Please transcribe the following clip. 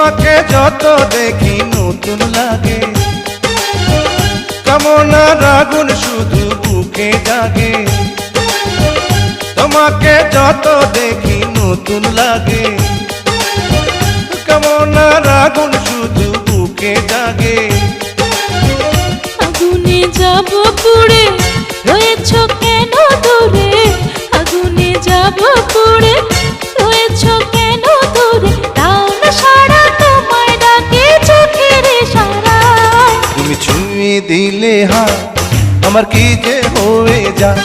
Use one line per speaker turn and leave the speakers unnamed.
তোমাকে যত দেখি নতুন লাগে, কামনার আগুন শুধু বুকে জাগে। তোমাকে যত দেখি নতুন লাগে, কামনার আগুন শুধু বুকে জাগে।
আগুনে যাব পুড়ে, রয়েছ কেন দূরে? আগুনে যাব পুড়ে, রয়েছ কেন দূরে? দাও না সারা, তোমায় ডাকে চোখের ইশারায়।
তুমি ছুঁয়ে দিলে হাত, আমার কি যে হয়ে যায়।